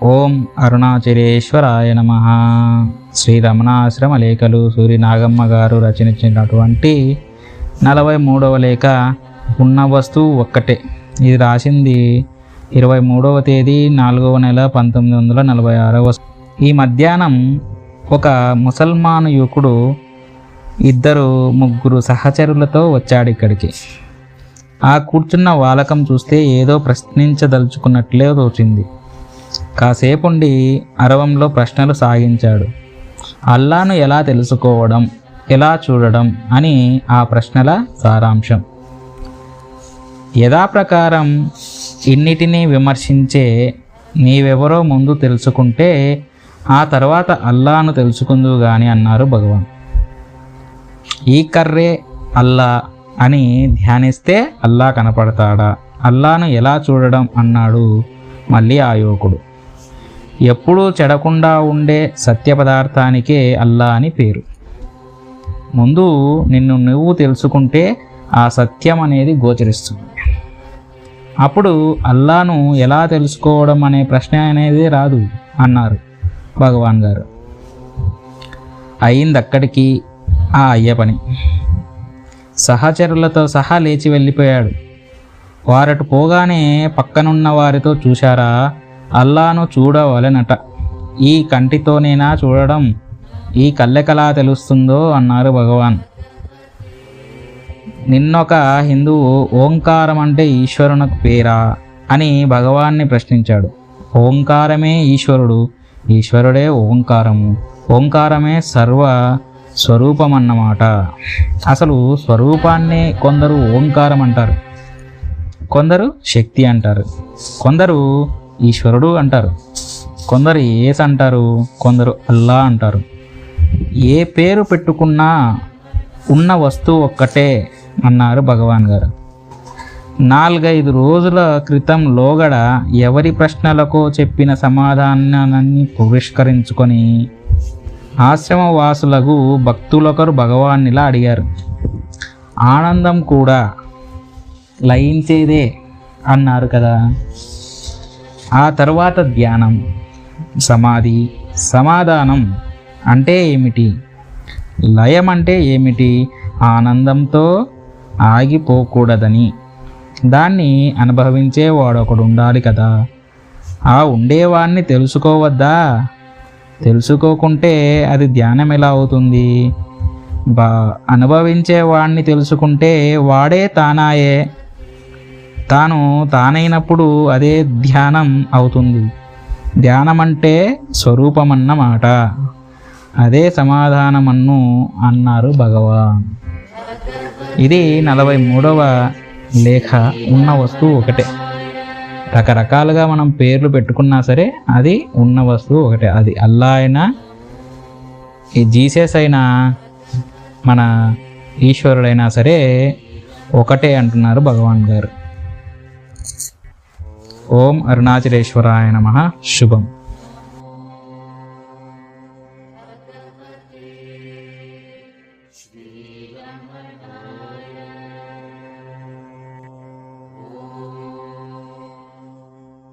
ఓం అరుణాచలేశ్వరాయ నమః. శ్రీ రమణాశ్రమ లేఖలు సూర్యనాగమ్మ గారు రచించినటువంటి 43వ లేఖ ఉన్న వస్తువు ఒక్కటే. ఇది రాసింది 23వ తేదీ 4వ నెల 1946. ఈ మధ్యాహ్నం ఒక ముసల్మాను యువకుడు 2-3 సహచరులతో వచ్చాడు ఇక్కడికి. ఆ కూర్చున్న వాలకం చూస్తే ఏదో ప్రశ్నించదలుచుకున్నట్లే తోచింది. కాసేపుండి అరవంలో ప్రశ్నలు సాగించాడు. అల్లాను ఎలా తెలుసుకోవడం, ఎలా చూడడం అని ఆ ప్రశ్నల సారాంశం. యథాప్రకారం ఇన్నిటినీ విమర్శించే నీవెవరో ముందు తెలుసుకుంటే ఆ తర్వాత అల్లాను తెలుసుకుందువు గాని అన్నారు భగవాన్. ఈ కర్రే అల్లా అని ధ్యానిస్తే అల్లా కనపడతాడా, అల్లాను ఎలా చూడడం అన్నాడు మళ్ళీ ఆ యువకుడు. ఎప్పుడూ చెడకుండా ఉండే సత్య పదార్థానికే అల్లా అని పేరు. ముందు నిన్ను నువ్వు తెలుసుకుంటే ఆ సత్యం అనేది గోచరిస్తుంది. అప్పుడు అల్లాను ఎలా తెలుసుకోవడం అనే ప్రశ్న అనేది రాదు అన్నారు భగవాన్ గారు. అయింది అక్కడికి ఆ అయ్య పని. సహచరులతో సహా లేచి వెళ్ళిపోయాడు. వారటు పోగానే పక్కనున్న వారితో, చూశారా, అల్లాను చూడవలెనట. ఈ కంటితోనేనా చూడడం, ఈ కళ్ళెకలా తెలుస్తుందో అన్నారు భగవాన్. నిన్నొక హిందువు ఓంకారం అంటే ఈశ్వరునకు పేరా అని భగవాన్ని ప్రశ్నించాడు. ఓంకారమే ఈశ్వరుడు, ఈశ్వరుడే ఓంకారము, ఓంకారమే సర్వ స్వరూపం అన్నమాట. అసలు స్వరూపాన్నే కొందరు ఓంకారం అంటారు, కొందరు శక్తి అంటారు, కొందరు ఈశ్వరుడు అంటారు, కొందరు ఏస్ అంటారు, కొందరు అల్లా అంటారు. ఏ పేరు పెట్టుకున్నా ఉన్న వస్తువు ఒక్కటే అన్నారు భగవాన్ గారు. 4-5 రోజుల క్రితం లోగడ ఎవరి ప్రశ్నలకో చెప్పిన సమాధానాన్ని పురస్కరించుకొని ఆశ్రమవాసులకు భక్తులొకరు భగవాన్నిలా అడిగారు. ఆనందం కూడా లయించేదే అన్నారు కదా. ఆ తర్వాత ధ్యానం, సమాధి, సమాధానం అంటే ఏమిటి, లయం అంటే ఏమిటి, ఆనందంతో ఆగిపోకూడదని, దాన్ని అనుభవించేవాడు ఒకడు ఉండాలి కదా. ఆ ఉండేవాడిని తెలుసుకోవద్దా? తెలుసుకోకుంటే అది ధ్యానం ఎలా అవుతుంది? అనుభవించేవాడిని తెలుసుకుంటే వాడే తానాయే. తాను తానైనప్పుడు అదే ధ్యానం అవుతుంది. ధ్యానం అంటే స్వరూపమన్నమాట, అదే సమాధానమన్ను అన్నారు భగవాన్. ఇది 43వ లేఖ. ఉన్న వస్తువు ఒకటే. రకరకాలుగా మనం పేర్లు పెట్టుకున్నా సరే అది ఉన్న వస్తువు ఒకటే. అది అల్లా అయినా, ఈ జీసస్ అయినా, మన ఈశ్వరుడైనా సరే ఒకటే అంటున్నారు భగవాన్ గారు. ఓం అరుణాచలేశ్వరాయ నమః. శుభం.